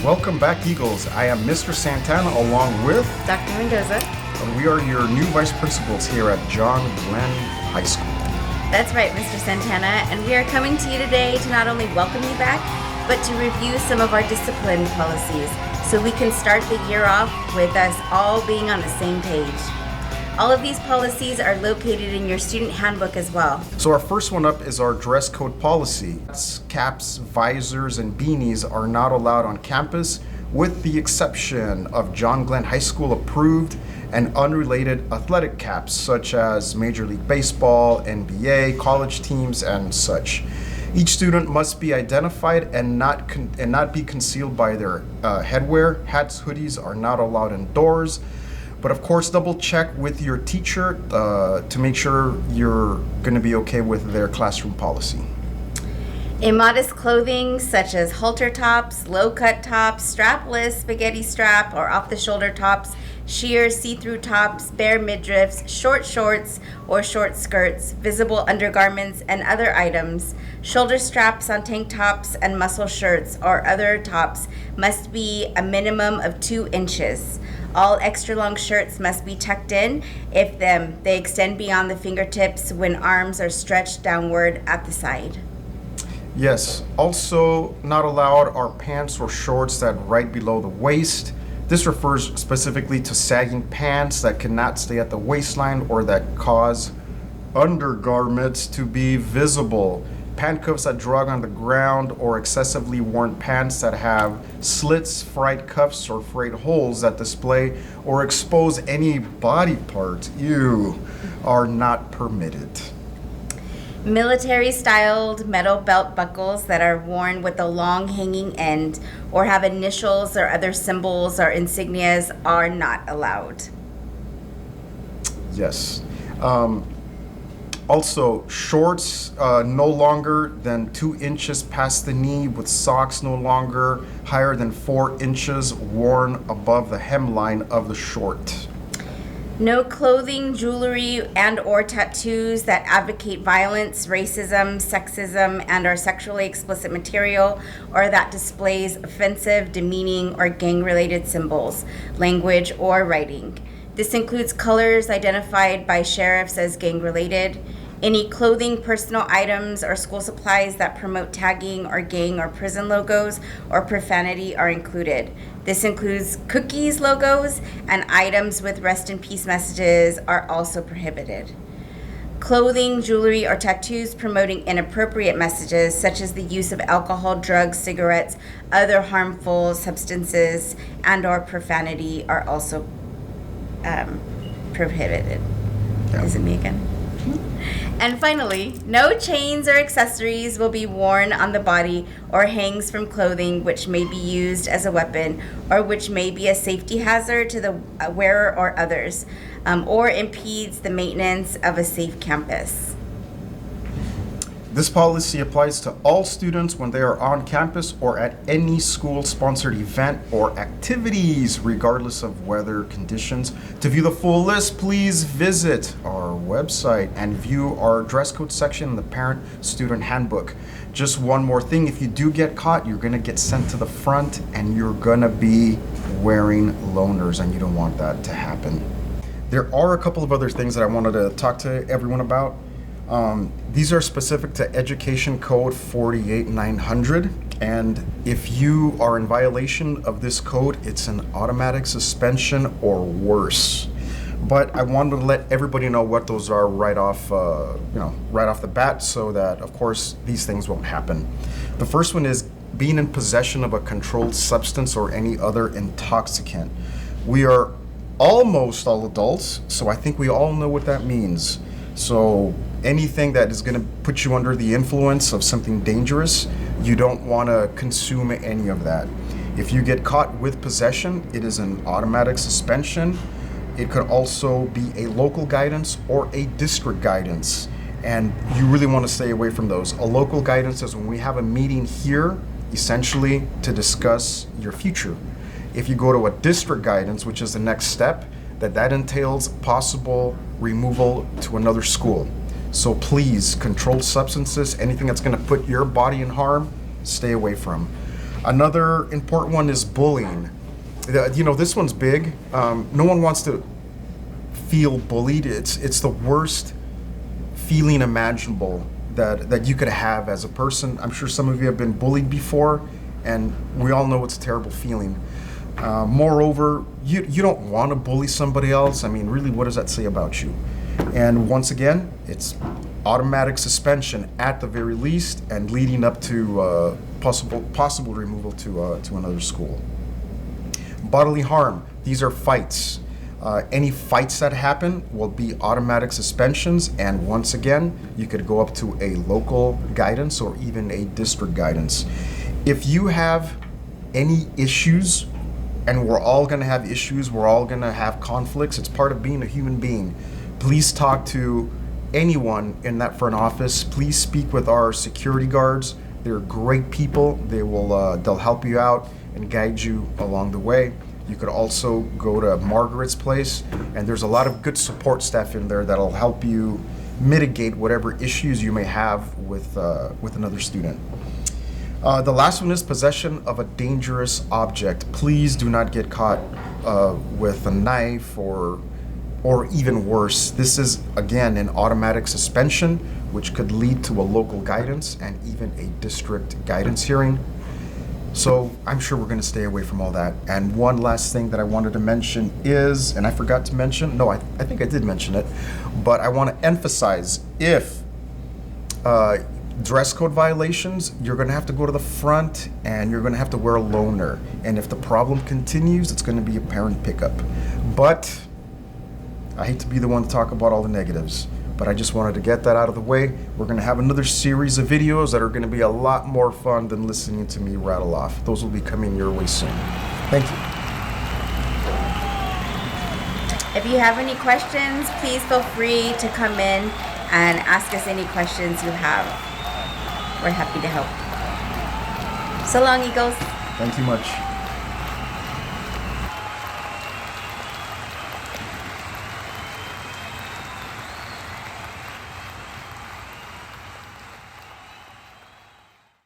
Welcome back, Eagles. I am Mr. Santana along with Dr. Mendoza. And we are your new vice principals here at John Glenn High School. That's right, Mr. Santana, and we are coming to you today to not only welcome you back, but to review some of our discipline policies so we can start the year off with us all being on the same page. All of these policies are located in your student handbook as well. So our first one up is our dress code policy. Caps, visors, and beanies are not allowed on campus with the exception of John Glenn High School approved and unrelated athletic caps such as Major League Baseball, NBA, college teams, and such. Each student must be identified and not be concealed by their headwear. Hats, hoodies are not allowed indoors. But of course, double check with your teacher to make sure you're going to be okay with their classroom policy. Immodest clothing such as halter tops, low-cut tops, strapless spaghetti strap or off-the-shoulder tops, sheer see-through tops, bare midriffs, short shorts or short skirts, visible undergarments and other items, shoulder straps on tank tops and muscle shirts or other tops must be a minimum of 2 inches. All extra long shirts must be tucked in if they extend beyond the fingertips when arms are stretched downward at the side. Yes, also not allowed are pants or shorts that right below the waist. This refers specifically to sagging pants that cannot stay at the waistline or that cause undergarments to be visible. Pant cuffs that drag on the ground or excessively worn pants that have slits, frayed cuffs, or frayed holes that display or expose any body part, are not permitted. Military-styled metal belt buckles that are worn with a long hanging end or have initials or other symbols or insignias are not allowed. Yes. Also, shorts no longer than 2 inches past the knee with socks no longer higher than 4 inches worn above the hemline of the short. No clothing, jewelry, and or tattoos that advocate violence, racism, sexism, and or sexually explicit material or that displays offensive, demeaning, or gang-related symbols, language, or writing. This includes colors identified by sheriffs as gang-related. Any clothing, personal items, or school supplies that promote tagging or gang or prison logos or profanity are included. This includes cookies logos and items with rest in peace messages are also prohibited. Clothing, jewelry, or tattoos promoting inappropriate messages such as the use of alcohol, drugs, cigarettes, other harmful substances, and or profanity are also prohibited. Yeah. Is it me again? And finally, no chains or accessories will be worn on the body or hangs from clothing which may be used as a weapon or which may be a safety hazard to the wearer or others, or impedes the maintenance of a safe campus. This policy applies to all students when they are on campus or at any school-sponsored event or activities, regardless of weather conditions. To view the full list, please visit our website and view our dress code section in the Parent-Student Handbook. Just one more thing, if you do get caught, you're gonna get sent to the front and you're gonna be wearing loners, and you don't want that to happen. There are a couple of other things that I wanted to talk to everyone about. These are specific to Education Code 48900, and if you are in violation of this code, it's an automatic suspension or worse. But I wanted to let everybody know what those are right off the bat, so that, of course, these things won't happen. The first one is being in possession of a controlled substance or any other intoxicant. We are almost all adults, so I think we all know what that means. So anything that is going to put you under the influence of something dangerous, you don't want to consume any of that. If you get caught with possession, it is an automatic suspension. It could also be a local guidance or a district guidance, and you really want to stay away from those. A local guidance is when we have a meeting here, essentially to discuss your future. If you go to a district guidance, which is the next step, that entails possible removal to another school. So please, controlled substances, anything that's going to put your body in harm, stay away from. Another important one is bullying. This one's big. No one wants to feel bullied. It's the worst feeling imaginable that you could have as a person. I'm sure some of you have been bullied before, and we all know it's a terrible feeling. Moreover, you don't want to bully somebody else. I mean, really, what does that say about you? And once again, it's automatic suspension at the very least, and leading up to possible removal to another school. Bodily harm. These are fights. Any fights that happen will be automatic suspensions, and once again, you could go up to a local guidance or even a district guidance. If you have any issues, and we're all going to have issues, we're all going to have conflicts, it's part of being a human being, please talk to anyone in that front office. Please speak with our security guards. They're great people. They'll help you out and guide you along the way. You could also go to Margaret's place, and there's a lot of good support staff in there that'll help you mitigate whatever issues you may have with another student. The last one is possession of a dangerous object. Please do not get caught with a knife or even worse. This is, again, an automatic suspension, which could lead to a local guidance and even a district guidance hearing. So I'm sure we're going to stay away from all that. And one last thing that I wanted to mention is, and I forgot to mention, no, I think I did mention it, but I want to emphasize, if dress code violations, you're going to have to go to the front and you're going to have to wear a loaner. And if the problem continues, it's going to be a parent pickup. But I hate to be the one to talk about all the negatives, but I just wanted to get that out of the way. We're going to have another series of videos that are going to be a lot more fun than listening to me rattle off. Those will be coming your way soon. Thank you. If you have any questions, please feel free to come in and ask us any questions you have. We're happy to help. So long, Eagles. Thank you much.